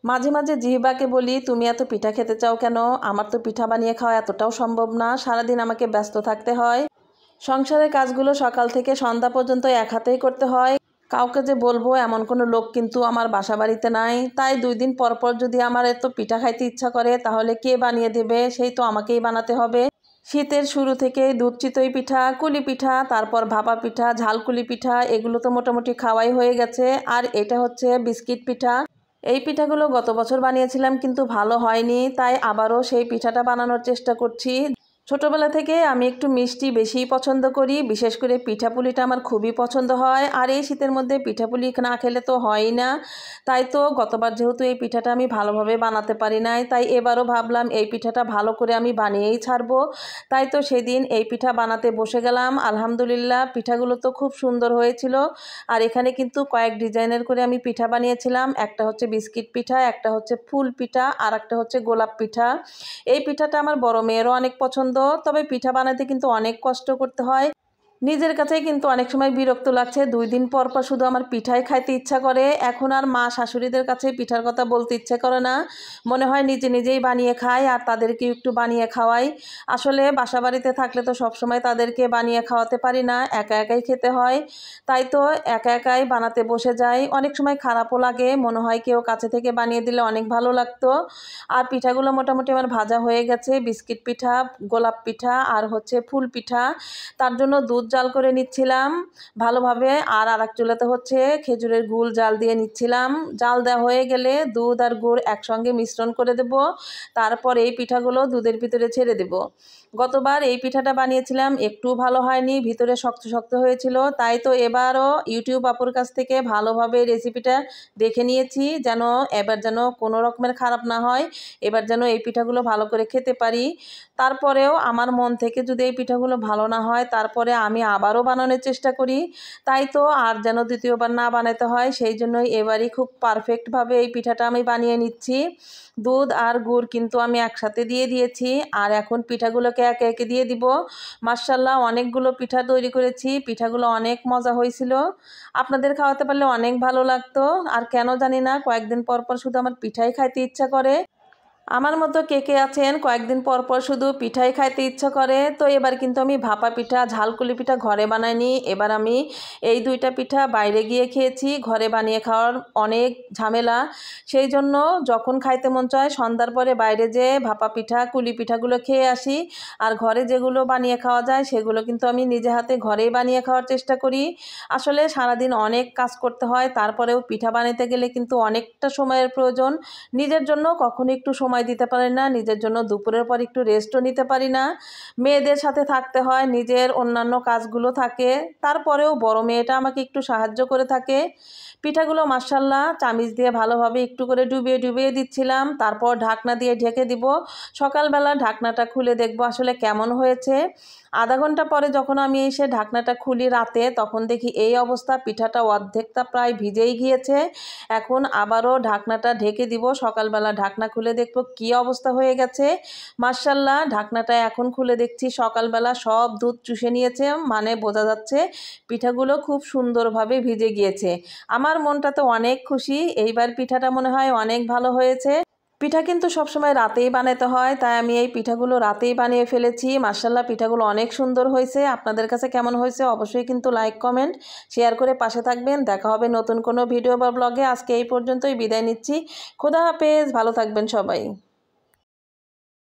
মাঝে মাঝে জিহ্বাকে বলি, তুমি এত পিঠা খেতে চাও কেন? আমার তো পিঠা বানিয়ে খাওয়া এতটাও সম্ভব না, সারাদিন আমাকে ব্যস্ত থাকতে হয়। সংসারের কাজগুলো সকাল থেকে সন্ধ্যা পর্যন্ত এক হাতেই করতে হয়। কাউকে যে বলবো এমন কোনো লোক কিন্তু আমার বাসা বাড়িতে নাই। তাই 2 দিন পর পর যদি আমার এত পিঠা খাইতে ইচ্ছা করে তাহলে কে বানিয়ে দেবে? সেই তো আমাকেই বানাতে হবে। শীতের শুরু থেকে দুধ চিতই পিঠা, কুলি পিঠা, তারপর ভাপা পিঠা, ঝালকুলি পিঠা, এগুলো তো মোটামুটি খাওয়াই হয়ে গেছে। আর এটা হচ্ছে বিস্কিট পিঠা। এই পিঠাগুলো গত বছর বানিয়েছিলাম কিন্তু ভালো হয়নি, তাই আবারও সেই পিঠাটা বানানোর চেষ্টা করছি। ছোটবেলা থেকে আমি একটু মিষ্টি বেশিই পছন্দ করি, বিশেষ করে পিঠাপুলিটা আমার খুবই পছন্দ হয়। আর এই শীতের মধ্যে পিঠাপুলি না খেলে তো হয়ই না। তাই তো গতবার যেহেতু এই পিঠাটা আমি ভালোভাবে বানাতে পারি নাই, তাই এবারও ভাবলাম এই পিঠাটা ভালো করে আমি বানিয়েই ছাড়বো। তাই তো সেদিন এই পিঠা বানাতে বসে গেলাম। আলহামদুলিল্লাহ পিঠাগুলো তো খুব সুন্দর হয়েছিল। আর এখানে কিন্তু কয়েক ডিজাইনের করে আমি পিঠা বানিয়েছিলাম। একটা হচ্ছে বিস্কিট পিঠা, একটা হচ্ছে ফুল পিঠা, আর একটা হচ্ছে গোলাপ পিঠা। এই পিঠাটা আমার বড় মেয়েরও অনেক পছন্দ। তবে পিঠা বানাতে কিন্তু অনেক কষ্ট করতে হয়। নিজের কাছেই কিন্তু অনেক সময় বিরক্ত লাগছে, 2 দিন পর পর শুধু আমার পিঠাই খাইতে ইচ্ছা করে। এখন আর মা শাশুড়িদের কাছে পিঠার কথা বলতে ইচ্ছে করে না, মনে হয় নিজে নিজেই বানিয়ে খাই আর তাদেরকে একটু বানিয়ে খাওয়াই। আসলে বাসা বাড়িতে থাকলে তো সবসময় তাদেরকে বানিয়ে খাওয়াতে পারি না, একা একাই খেতে হয়। তাই তো একা একাই বানাতে বসে যাই। অনেক সময় খারাপও লাগে, মনে হয় কেউ কাছে থেকে বানিয়ে দিলে অনেক ভালো লাগতো। আর পিঠাগুলো মোটামুটি আমার ভাজা হয়ে গেছে, বিস্কিট পিঠা, গোলাপ পিঠা আর হচ্ছে ফুল পিঠা। তার জন্য দুধ জাল করে নিচ্ছিলাম ভালোভাবে, আর আরেক চুলাতে হচ্ছে খেজুরের গুড় জাল দিয়ে নিচ্ছিলাম। জাল দেওয়া হয়ে গেলে দুধ আর গুড় একসঙ্গে মিশ্রণ করে দেব, তারপর এই পিঠাগুলো দুধের ভিতরে ছেড়ে দেব। গতবার এই পিঠাটা বানিয়েছিলাম, একটু ভালো হয়নি, ভিতরে শক্ত শক্ত হয়েছিল। তাই তো এবারও ইউটিউব আপুর কাছ থেকে ভালোভাবে রেসিপিটা দেখে নিয়েছি, এবার যেন কোনো রকমের খারাপ না হয়, এবার যেন এই পিঠাগুলো ভালো করে খেতে পারি। তারপরেও আমার মন থেকে যদি এই পিঠাগুলো ভালো না হয় তারপরে আমি আবারও বানানোর চেষ্টা করি। তাই তো আর যেন দ্বিতীয়বার না বানাতে হয়, সেই জন্যই এবারই খুব পারফেক্টভাবে এই পিঠাটা আমি বানিয়ে নিচ্ছি। দুধ আর গুড় কিন্তু আমি একসাথে দিয়ে দিয়েছি, আর এখন পিঠাগুলোকে একে একে দিয়ে দিব। মাশাআল্লাহ অনেকগুলো পিঠা তৈরি করেছি, পিঠাগুলো অনেক মজা হয়েছিল। আপনাদের খাওয়াতে পারলে অনেক ভালো লাগতো। আর কেন জানি না কয়েকদিন পর পর শুধু আমার পিঠাই খাইতে ইচ্ছা করে। আমার মতো কে কে আছেন কয়েকদিন পর পর শুধু পিঠাই খাইতে ইচ্ছা করে? তো এবার কিন্তু আমি ভাপা পিঠা, ঝালকুলি পিঠা ঘরে বানাইনি। এবার আমি এই 2টা পিঠা বাইরে গিয়ে খেয়েছি। ঘরে বানিয়ে খাওয়ার অনেক ঝামেলা। সেই জন্য যখন খাইতে মন চায় সন্ধ্যার পরে বাইরে যেয়ে ভাপা পিঠা, কুলি পিঠাগুলো খেয়ে আসি। আর ঘরে যেগুলো বানিয়ে খাওয়া যায় সেগুলো কিন্তু আমি নিজে হাতে ঘরেই বানিয়ে খাওয়ার চেষ্টা করি। আসলে সারাদিন অনেক কাজ করতে হয়, তারপরেও পিঠা বানাতে গেলে কিন্তু অনেকটা সময়ের প্রয়োজন। নিজের জন্য কখনো একটু সময় দিতে পারি না, নিজের জন্য দুপুরের পর একটু রেস্টও নিতে পারি না। মেয়েদের সাথে থাকতে হয়, নিজের অন্যান্য কাজগুলো থাকে। তারপরেও বড় মেয়েটা আমাকে একটু সাহায্য করে থাকে। পিঠাগুলো মাশাআল্লাহ চামিচ দিয়ে ভালোভাবে একটু করে ডুবিয়ে ডুবিয়ে দিচ্ছিলাম, তারপর ঢাকনা দিয়ে ঢেকে দিব। সকালবেলা ঢাকনাটা খুলে দেখব আসলে কেমন হয়েছে। আধা ঘন্টা পরে যখন আমি এসে ঢাকনাটা খুলি রাতে, তখন দেখি এই অবস্থা, পিঠাটা অর্ধেকটা প্রায় ভিজেই গিয়েছে। এখন আবারও ঢাকনাটা ঢেকে দিব। সকালবেলা ঢাকনা খুলে দেখব কি অবস্থা হয়ে গেছে। মাশাআল্লাহ ঢাকনাটা এখন খুলে দেখছি সকালবেলা সব দুধ চুষে নিয়েছে, মানে বোঝা যাচ্ছে পিঠাগুলো খুব সুন্দরভাবে ভিজে গিয়েছে। আমার মনটা তো অনেক খুশি, এইবার পিঠাটা মনে হয় অনেক ভালো হয়েছে। পিঠা কিন্তু সবসময় রাতেই বানাতে হয়, তাই আমি এই পিঠাগুলো রাতেই বানিয়ে ফেলেছি। মাশাআল্লাহ পিঠাগুলো অনেক সুন্দর হয়েছে। আপনাদের কাছে কেমন হয়েছে অবশ্যই কিন্তু লাইক, কমেন্ট, শেয়ার করে পাশে থাকবেন। দেখা হবে নতুন কোনো ভিডিও বা ব্লগে। আজকে এই পর্যন্তই, বিদায় নিচ্ছি। খোদা হাফেজ, ভালো থাকবেন সবাই।